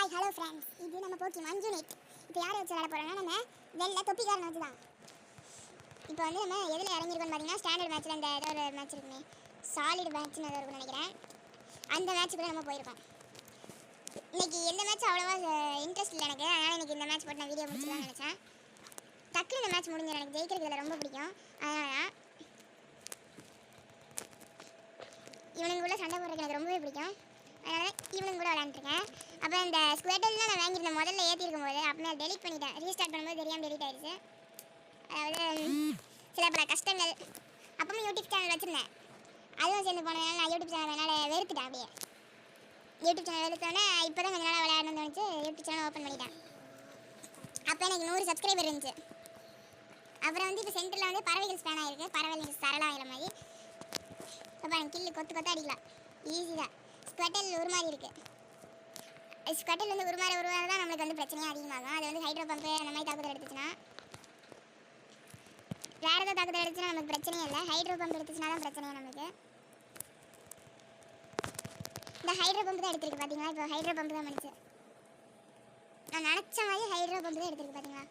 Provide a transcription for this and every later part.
Hi hello friends, இது நம்ம Pokemon unit. இப்போ யாரை வச்சு விளையாட போகிறோம்னா நம்ம வெள்ளை தொப்பிக்காரனை வச்சு தான். இப்போ வந்து நம்ம எதில் இறங்கியிருக்கோன்னு பார்த்தீங்கன்னா ஸ்டாண்டர்ட் மேட்ச்சில் இந்த ஏதோ ஒரு மேட்ச் இருக்குமே, சாலிட் மேட்ச்னு ஏதோ இருக்குன்னு நினைக்கிறேன். அந்த மேட்ச்சுக்குள்ளே நம்ம போயிருக்கோம். இன்றைக்கி எந்த மேட்ச் அவ்வளோவா இன்ட்ரெஸ்ட் இல்லை எனக்கு, அதனால் இன்றைக்கி இந்த மேட்ச் போட்டு நான் வீடியோ முடிச்சுக்கலாம்னு நினச்சேன். டக்குனு இந்த மேட்ச் முடிஞ்சிடும். எனக்கு ஜெயிக்கிறது இதில் ரொம்ப பிடிக்கும். அதனால் இவனுக்குள்ளே சண்டை போடுறதுக்கு எனக்கு ரொம்பவே பிடிக்கும். அதனால் இவனுங்க கூட விளையாண்டுருக்கேன். அப்புறம் இந்த ஸ்குவேட்டெல்லாம் நான் வாங்கியிருந்தேன் முதல்ல ஏற்றிருக்கும் போது. அப்புறம் டெலிட் பண்ணிட்டேன். ரீஸ்டார்ட் பண்ணும்போது தெரியாமல் டெலிட் ஆயிடுச்சு. அதாவது சில பல கஷ்டங்கள். அப்பவும் யூடியூப் சேனல் வச்சுருந்தேன். அதுவும் சேர்ந்து போனதுனால நான் யூடியூப் சேனல் என்னால் வெறுத்துட்டேன். அப்படியே யூடியூப் சேனல் வெறுத்தோன்னே இப்போ தான் கொஞ்ச நாளாக விளையாடணும்னு நினச்சி யூடியூப் சேனல் ஓப்பன் பண்ணிட்டேன். அப்போ எனக்கு 100 சப்ஸ்கிரைபர் இருந்துச்சு. அப்புறம் வந்து இப்போ சென்டரில் வந்து பறவைகள் ஸ்பேன் ஆகிருக்கு. பறவைகள் சரளா ஆகிற மாதிரி. இப்போ பாருங்க, கில்லு கொத்து அடிக்கலாம். ஈஸி தான். ஸ்குவட்டல் ஒரு மாதிரி இருக்குது. ஸ்குவட்டல் வந்து ஒரு மாதிரி தான் நம்மளுக்கு வந்து பிரச்சனையே அதிகமாகும். அது வந்து ஹைட்ரோ பம்பு அந்த மாதிரி தாக்குதல் எடுத்துச்சுன்னா, வேறு ஏதாவது தாக்குதல் எடுத்துச்சுன்னா நமக்கு பிரச்சனையே இல்லை. ஹைட்ரோ பம்பு எடுத்துச்சுன்னா தான் பிரச்சனையே நமக்கு. இந்த ஹைட்ரோ பம்பு தான் எடுத்துருக்கு பார்த்தீங்களா. இப்போ ஹைட்ரோ பம்பு தான் பண்ணிச்சு. நான் நினச்ச மாதிரி ஹைட்ரோ பம்பு தான் எடுத்துருக்கு பார்த்தீங்களா.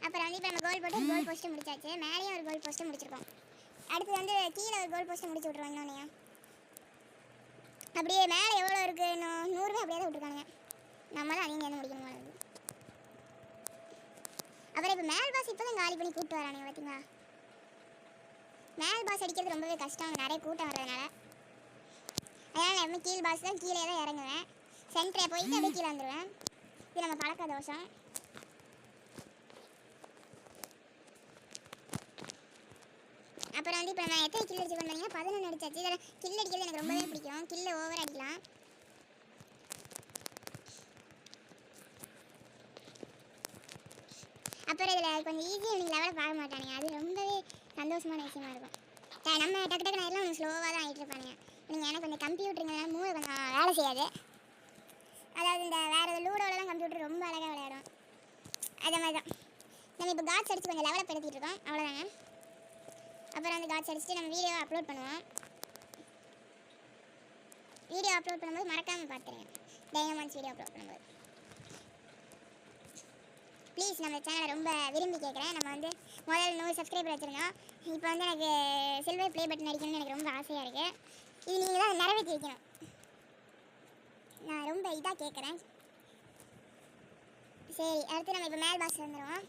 அப்புறம் வந்து இப்போ நம்ம கோல் போட்டு கோல் போஸ்ட்டு முடிச்சாச்சு. மேலேயும் ஒரு கோல் போஸ்ட்டு முடிச்சிருக்கோம். அடுத்து வந்து கீழே ஒரு கோல் போஸ்ட்டு முடிச்சு விட்ருவோம். இன்னொன்னையும் அப்படியே மேலே எவ்வளோ இருக்குது, இன்னும் 100 அப்படியே தான் விட்ருக்கானுங்க. நம்ம தான் அதிகம் சேர்ந்து முடிக்கணும் போல இருக்குது. அப்புறம் இப்போ மேல் பாஸ் இப்போ தான் காலி பண்ணி கூப்பிட்டு வரானுங்க பார்த்தீங்களா. மேல் பாஸ் அடிக்கிறது ரொம்பவே கஷ்டம், நிறைய கூட்டம் வர்றதுனால. அதனால் நான் எப்பவுமே கீழ் பாஸ் தான் கீழே தான் இறங்குவேன். சென்டரை போயிட்டு அப்படியே கீழே வந்துடுவேன். இது நம்ம பழக்க தோஷம். அப்புறம் வந்து இப்போ நான் எத்தனை கில் அடிச்சு வந்தீங்கன்னா 11 அடிச்சாச்சு. இதில் கில் அடிக்கிறது எனக்கு ரொம்பவே பிடிக்கும். கில்லை ஓவர் அடிக்கலாம். அப்புறம் இதில் கொஞ்சம் ஈஸியாக எனக்கு லெவலில் பார்க்க மாட்டானுங்க. அது ரொம்பவே சந்தோஷமான விஷயமா இருக்கும். நம்ம டக்கு டக்கு நேரம் கொஞ்சம் ஸ்லோவாக தான் ஆகிட்டு இருப்பானுங்க. நீங்கள் எனக்கு கொஞ்சம் கம்ப்யூட்டருங்கிறதுனால மூளை கொஞ்சம் வேலை செய்யாது. அதாவது இந்த வேறு லூடோவிலலாம் கம்ப்யூட்டர் ரொம்ப அழகாக விளையாடும். அதே மாதிரி தான் நம்ம இப்போ காட்ஸ் அடித்து கொஞ்சம் லெவலப் எடுத்துகிட்டு இருக்கோம். அவ்வளோதாங்க. அப்புறம் வந்து காட்ஸ் அடிச்சுட்டு நம்ம வீடியோ அப்லோட் பண்ணுவோம். வீடியோ அப்லோட் பண்ணும்போது மறக்காமல் பார்த்துருங்க. டைனமான்ஸ் வீடியோ அப்லோட் பண்ணும்போது ப்ளீஸ் நம்ம சேனலை ரொம்ப விரும்பி கேட்குறேன். நம்ம வந்து முதல்ல 100 சப்ஸ்கிரைபர் வச்சுருந்தோம். இப்போ வந்து எனக்கு சில்வர் ப்ளே பட்டன் அடிக்கணும்னு எனக்கு ரொம்ப ஆசையாக இருக்குது. இது நீங்கள் தான் நிறைவேற்றி வைக்கணும். நான் ரொம்ப இதாக கேட்குறேன். சரி, அடுத்து நம்ம இப்போ மேல் பாஸ் வந்துடுவோம்.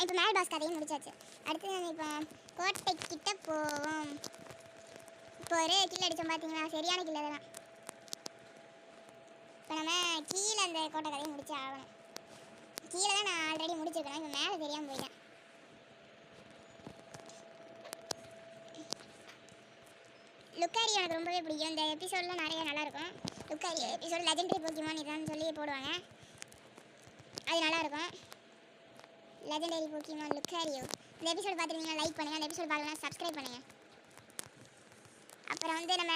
இப்போ மேல் பாஸ் கதையும் முடிச்சாச்சு. அடுத்து நம்ம இப்போ கோட்டை கிட்ட போவோம். இப்போ ஒரு கில் அடித்தோம் பார்த்தீங்களா, சரியான கில் அதெல்லாம். இப்போ நம்ம கீழே அந்த கோட்டை கதையை முடிச்சு ஆகணும். கீழே தான் நான் ஆல்ரெடி முடிச்சிருக்கேன். இப்போ மேலே தெரியாமல் போயிட்டேன். லுக்காரி எனக்கு ரொம்பவே பிடிக்கும். இந்த எபிசோடெலாம் நிறைய நல்லாயிருக்கும். லுக்காரி எபிசோட் லெஜெண்டரி போக்கிமான் இதான்னு சொல்லி போடுவாங்க. அது நல்லாயிருக்கும். Legendary Pokemon Lucario. இந்த எபிசோட் பார்த்துருந்தீங்கன்னா லைக் பண்ணுங்கள். அந்த எபிசோட் பார்க்கலாம் சப்ஸ்கிரைப் பண்ணுங்கள். அப்புறம் வந்து நம்ம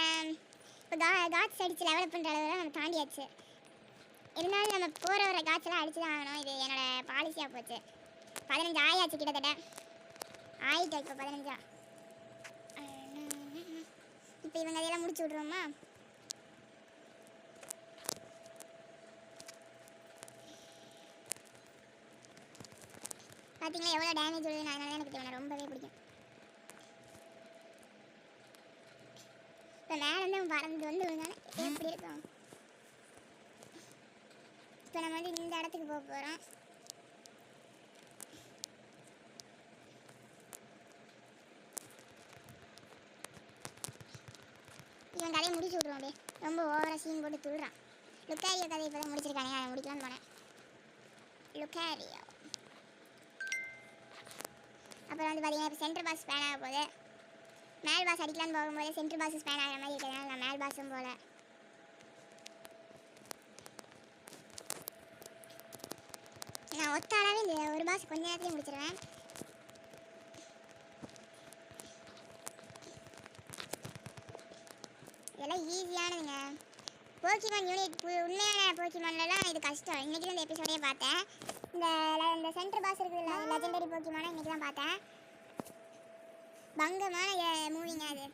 இப்போ காட்ஸ் அடித்து டெவலப் பண்ணுற அளவுலாம் நம்ம தாண்டியாச்சு. இருந்தாலும் நம்ம போகிற வர காட்ஸ்லாம் அடித்து தான் ஆகணும். இது என்னோடய பாலிசியாக போச்சு. 15 ஆயாச்சு கிட்டத்தட்ட. ஆயிட்டா இப்போ 15. இப்போ இவங்க அதெல்லாம் முடிச்சு விட்ருவோமா. பார்த்தீங்களா எவ்வளோ டேமேஜ் வருது. அதனால தான் எனக்கு இவனை ரொம்பவே பிடிக்கும். இப்போ மேலேருந்து அவன் பறந்து வந்து விழுந்தானே எப்படி இருக்கும். இப்போ நம்ம வந்து இந்த இடத்துக்கு போக போகிறோம். இவன் கதையை முடிச்சு விட்ருவோம். அப்படியே ரொம்ப ஓவராக சீன் போட்டு துள்ளுறான். லுக்காரியோ கதை இப்போ தான் முடிச்சிருக்கானே, அதை முடிக்கலான்னு போனேன். லுக்காரியோ. அப்புறம் வந்து பார்த்தீங்கன்னா இப்போ சென்டர் பாஸ் ஸ்பேன் ஆக போகுது. மேல் பாஸ் அடிக்கலான்னு போகும்போது சென்டர் பாஸ் ஸ்பேன் ஆகிற மாதிரி இருக்கிறதுனால நான் மேல் பாஸும் போல. நான் ஒத்தாலாவே இந்த ஒரு பாஸ் கொஞ்ச நேரத்துலேயே முடிச்சிடுவேன். இதெல்லாம் ஈஸியானதுங்க. போக்கிமான் யூனிட் உண்மையான போக்கிமான்லாம் இது கஷ்டம். இன்றைக்கி தான் இந்த எபிசோடே பார்த்தேன். இந்த சென்டர் பாஸ் இருக்குதுல்ல லெஜெண்டரி போக்கிமானை இன்னைக்கு தான் பார்த்தேன். பங்கமான மூவிங்க அது.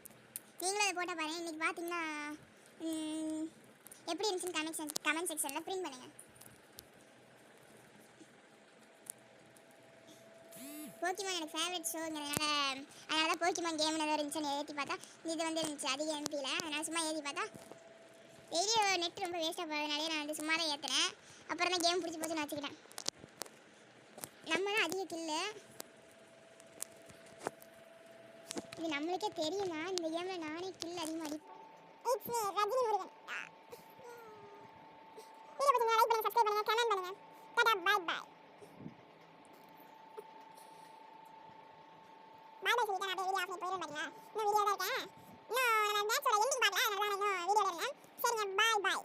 நீங்களும் அதை போட்டால் பாருங்கள். இன்றைக்கி பார்த்தீங்கன்னா எப்படி இருந்துச்சுன்னு கமெண்ட் செக்ஷனில் பிரிண்ட் பண்ணுங்கள். போக்கிமான் எனக்கு ஃபேவரட் ஷோங்கிறதுனால அதனால தான் போக்கிமான் கேம்னு ஏதோ இருந்துச்சுன்னு ஏற்றி பார்த்தா இது வந்து இருந்துச்சு அதிக எம்பியில். அதனால் சும்மா ஏற்றி பார்த்தா டெய்லி நெட் ரொம்ப வேஸ்ட்டாக போகிறதுனாலே நான் வந்து சும்மா தான் ஏற்றுனேன். அப்புறம் தான் கேம் பிடிச்சி போச்சுன்னு வச்சுக்கிட்டேன். நம்ம தான் அதிக கில்லு. இது நம்மளுக்கே தெரியுமா இந்த கேமில் நானே கில் அதிகமாக அடிப்பேன். It's me Rajini Murugan. Video பிடிச்சிருந்தா லைக் பண்ணுங்க, சப்ஸ்கிரைப் பண்ணுங்க, கமெண்ட் பண்ணுங்க. டாடா பை பை. பை பை சொல்லிட்டு நான் அப்படியே வீடியோ ஆஃப் பண்ணி போயிடுவேன் பாத்தீங்களா. இன்னும் வீடியோ தான் இருக்கேன். இன்னும் நம்ம மேட்சோட எண்டிங் பார்க்கல. அதனால தான் இன்னும் வீடியோவில் இருக்கேன். சரிங்க, பை பை.